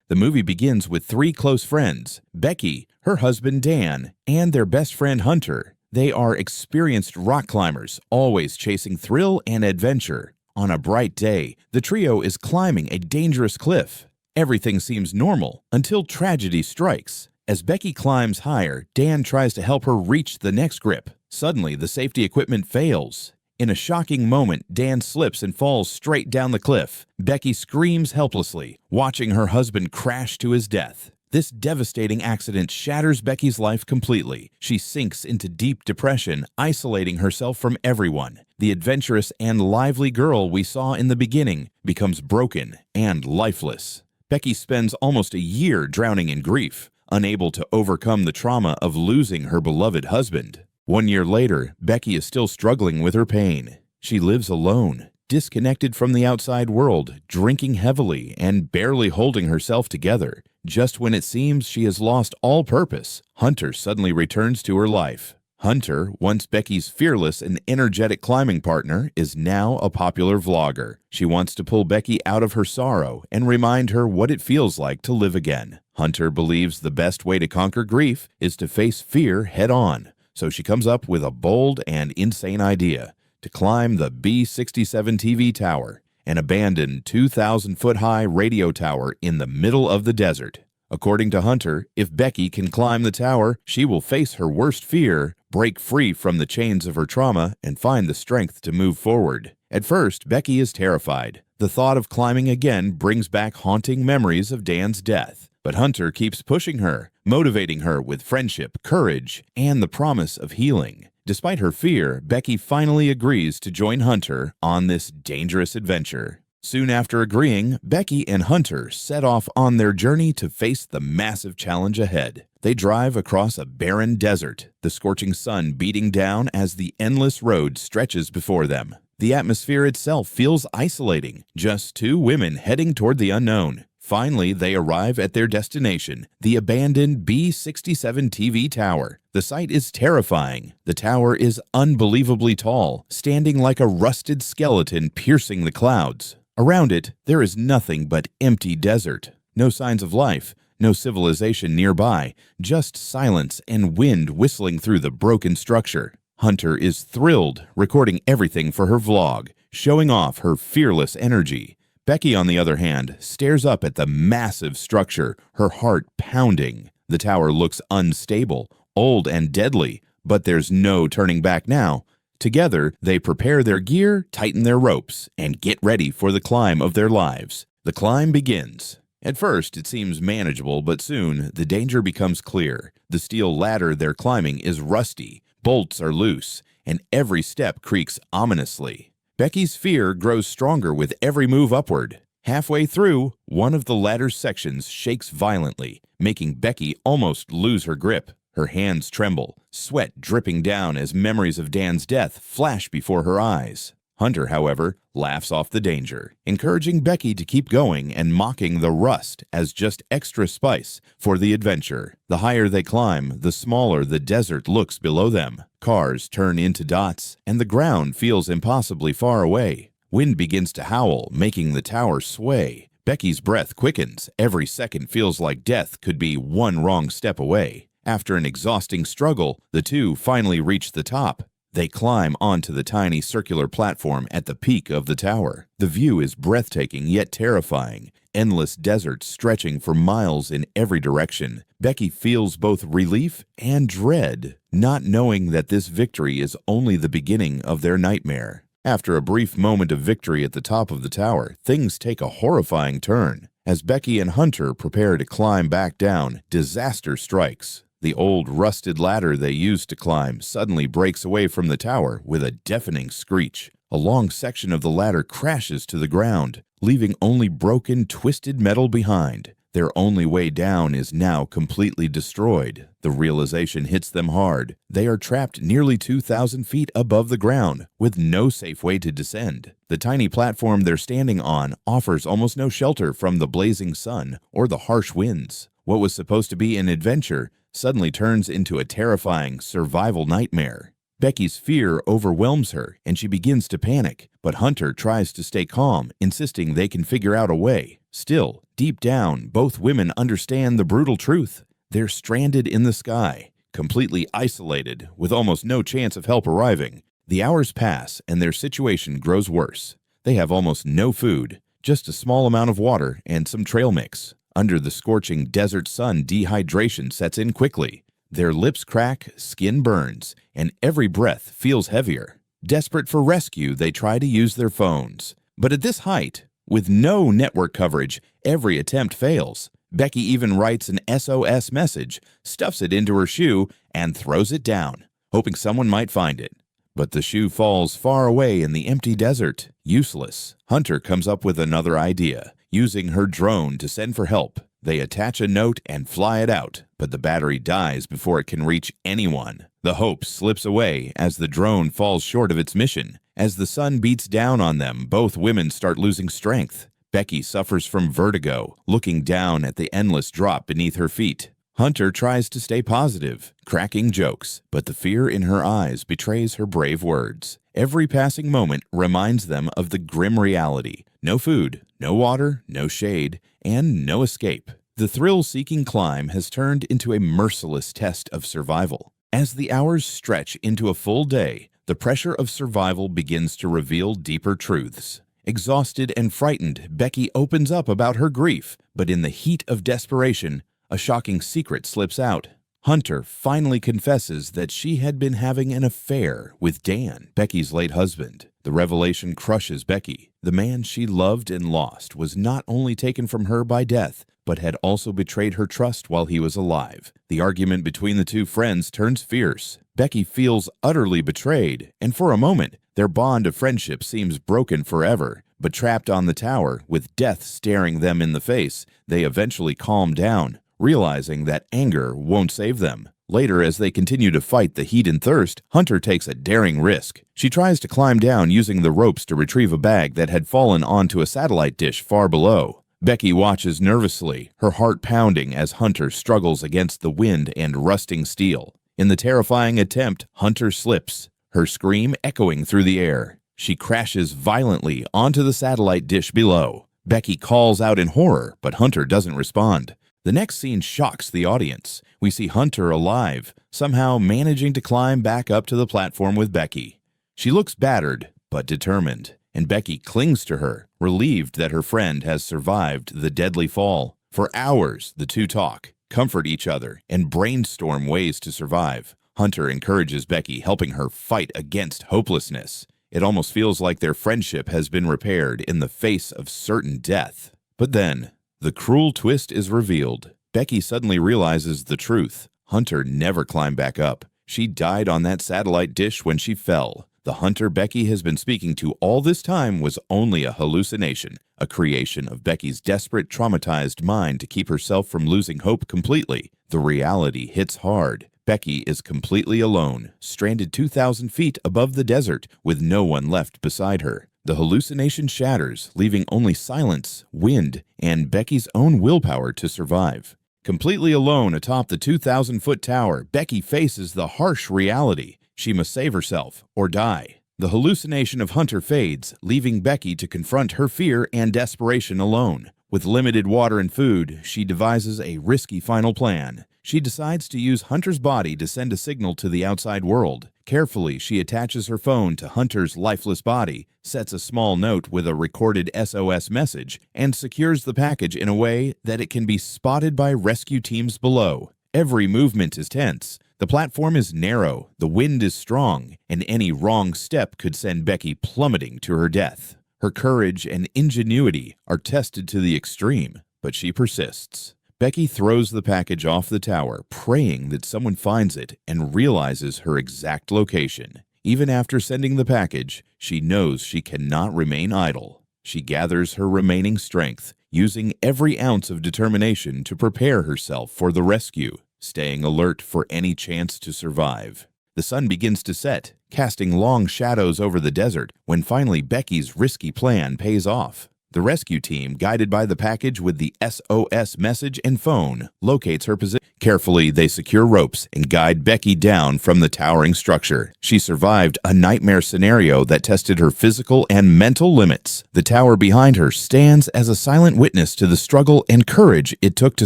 The movie begins with three close friends, Becky, her husband Dan, and their best friend Hunter. They are experienced rock climbers, always chasing thrill and adventure. On a bright day, the trio is climbing a dangerous cliff. Everything seems normal until tragedy strikes. As Becky climbs higher, Dan tries to help her reach the next grip. Suddenly, the safety equipment fails. In a shocking moment, Dan slips and falls straight down the cliff. Becky screams helplessly, watching her husband crash to his death. This devastating accident shatters Becky's life completely. She sinks into deep depression, isolating herself from everyone. The adventurous and lively girl we saw in the beginning becomes broken and lifeless. Becky spends almost a year drowning in grief, unable to overcome the trauma of losing her beloved husband. 1 year later, Becky is still struggling with her pain. She lives alone, disconnected from the outside world, drinking heavily and barely holding herself together. Just when it seems she has lost all purpose, Hunter suddenly returns to her life. Hunter, once Becky's fearless and energetic climbing partner, is now a popular vlogger. She wants to pull Becky out of her sorrow and remind her what it feels like to live again. Hunter believes the best way to conquer grief is to face fear head-on. So she comes up with a bold and insane idea: to climb the B67 TV tower, an abandoned 2,000-foot-high radio tower in the middle of the desert. According to Hunter, if Becky can climb the tower, she will face her worst fear, break free from the chains of her trauma, and find the strength to move forward. At first, Becky is terrified. The thought of climbing again brings back haunting memories of Dan's death. But Hunter keeps pushing her, motivating her with friendship, courage, and the promise of healing. Despite her fear, Becky finally agrees to join Hunter on this dangerous adventure. Soon after agreeing, Becky and Hunter set off on their journey to face the massive challenge ahead. They drive across a barren desert, the scorching sun beating down as the endless road stretches before them. The atmosphere itself feels isolating, just two women heading toward the unknown. Finally, they arrive at their destination, the abandoned B67 TV tower. The sight is terrifying. The tower is unbelievably tall, standing like a rusted skeleton piercing the clouds. Around it, there is nothing but empty desert. No signs of life, no civilization nearby, just silence and wind whistling through the broken structure. Hunter is thrilled, recording everything for her vlog, showing off her fearless energy. Becky, on the other hand, stares up at the massive structure, her heart pounding. The tower looks unstable, old and deadly, but there's no turning back now. Together, they prepare their gear, tighten their ropes, and get ready for the climb of their lives. The climb begins. At first, it seems manageable, but soon, the danger becomes clear. The steel ladder they're climbing is rusty, bolts are loose, and every step creaks ominously. Becky's fear grows stronger with every move upward. Halfway through, one of the ladder's sections shakes violently, making Becky almost lose her grip. Her hands tremble, sweat dripping down as memories of Dan's death flash before her eyes. Hunter, however, laughs off the danger, encouraging Becky to keep going and mocking the rust as just extra spice for the adventure. The higher they climb, the smaller the desert looks below them. Cars turn into dots, and the ground feels impossibly far away. Wind begins to howl, making the tower sway. Becky's breath quickens. Every second feels like death could be one wrong step away. After an exhausting struggle, the two finally reach the top. They climb onto the tiny circular platform at the peak of the tower. The view is breathtaking yet terrifying. Endless desert stretching for miles in every direction. Becky feels both relief and dread, not knowing that this victory is only the beginning of their nightmare. After a brief moment of victory at the top of the tower, things take a horrifying turn. As Becky and Hunter prepare to climb back down, disaster strikes. The old rusted ladder they used to climb suddenly breaks away from the tower with a deafening screech. A long section of the ladder crashes to the ground, leaving only broken, twisted metal behind. Their only way down is now completely destroyed. The realization hits them hard. They are trapped nearly 2,000 feet above the ground, with no safe way to descend. The tiny platform they're standing on offers almost no shelter from the blazing sun or the harsh winds. What was supposed to be an adventure suddenly turns into a terrifying survival nightmare. Becky's fear overwhelms her and she begins to panic, but Hunter tries to stay calm, insisting they can figure out a way. Still, deep down, both women understand the brutal truth. They're stranded in the sky, completely isolated, with almost no chance of help arriving. The hours pass and their situation grows worse. They have almost no food, just a small amount of water and some trail mix. Under the scorching desert sun, dehydration sets in quickly. Their lips crack, skin burns, and every breath feels heavier. Desperate for rescue, they try to use their phones. But at this height, with no network coverage, every attempt fails. Becky even writes an SOS message, stuffs it into her shoe, and throws it down, hoping someone might find it. But the shoe falls far away in the empty desert, useless. Hunter comes up with another idea, using her drone to send for help. They attach a note and fly it out, but the battery dies before it can reach anyone. The hope slips away as the drone falls short of its mission. As the sun beats down on them, both women start losing strength. Becky suffers from vertigo, looking down at the endless drop beneath her feet. Hunter tries to stay positive, cracking jokes, but the fear in her eyes betrays her brave words. Every passing moment reminds them of the grim reality. No food, no water, no shade, and no escape. The thrill-seeking climb has turned into a merciless test of survival. As the hours stretch into a full day, the pressure of survival begins to reveal deeper truths. Exhausted and frightened, Becky opens up about her grief, but in the heat of desperation, a shocking secret slips out. Hunter finally confesses that she had been having an affair with Dan, Becky's late husband. The revelation crushes Becky. The man she loved and lost was not only taken from her by death, but had also betrayed her trust while he was alive. The argument between the two friends turns fierce. Becky feels utterly betrayed, and for a moment, their bond of friendship seems broken forever. But trapped on the tower, with death staring them in the face, they eventually calm down, realizing that anger won't save them. Later, as they continue to fight the heat and thirst, Hunter takes a daring risk. She tries to climb down using the ropes to retrieve a bag that had fallen onto a satellite dish far below. Becky watches nervously, her heart pounding as Hunter struggles against the wind and rusting steel. In the terrifying attempt, Hunter slips, her scream echoing through the air. She crashes violently onto the satellite dish below. Becky calls out in horror, but Hunter doesn't respond. The next scene shocks the audience. We see Hunter alive, somehow managing to climb back up to the platform with Becky. She looks battered, but determined, and Becky clings to her, relieved that her friend has survived the deadly fall. For hours, the two talk, comfort each other, and brainstorm ways to survive. Hunter encourages Becky, helping her fight against hopelessness. It almost feels like their friendship has been repaired in the face of certain death. But then, the cruel twist is revealed. Becky suddenly realizes the truth. Hunter never climbed back up. She died on that satellite dish when she fell. The Hunter Becky has been speaking to all this time was only a hallucination, a creation of Becky's desperate, traumatized mind to keep herself from losing hope completely. The reality hits hard. Becky is completely alone, stranded 2,000 feet above the desert, with no one left beside her. The hallucination shatters, leaving only silence, wind, and Becky's own willpower to survive. Completely alone atop the 2,000-foot tower, Becky faces the harsh reality. She must save herself or die. The hallucination of Hunter fades, leaving Becky to confront her fear and desperation alone. With limited water and food, she devises a risky final plan. She decides to use Hunter's body to send a signal to the outside world. Carefully, she attaches her phone to Hunter's lifeless body, sets a small note with a recorded SOS message, and secures the package in a way that it can be spotted by rescue teams below. Every movement is tense. The platform is narrow, the wind is strong, and any wrong step could send Becky plummeting to her death. Her courage and ingenuity are tested to the extreme, but she persists. Becky throws the package off the tower, praying that someone finds it and realizes her exact location. Even after sending the package, she knows she cannot remain idle. She gathers her remaining strength, using every ounce of determination to prepare herself for the rescue, staying alert for any chance to survive. The sun begins to set, casting long shadows over the desert, when finally Becky's risky plan pays off. The rescue team, guided by the package with the SOS message and phone, locates her position. Carefully, they secure ropes and guide Becky down from the towering structure. She survived a nightmare scenario that tested her physical and mental limits. The tower behind her stands as a silent witness to the struggle and courage it took to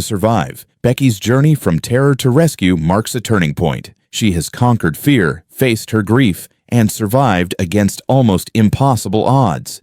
survive. Becky's journey from terror to rescue marks a turning point. She has conquered fear, faced her grief, and survived against almost impossible odds.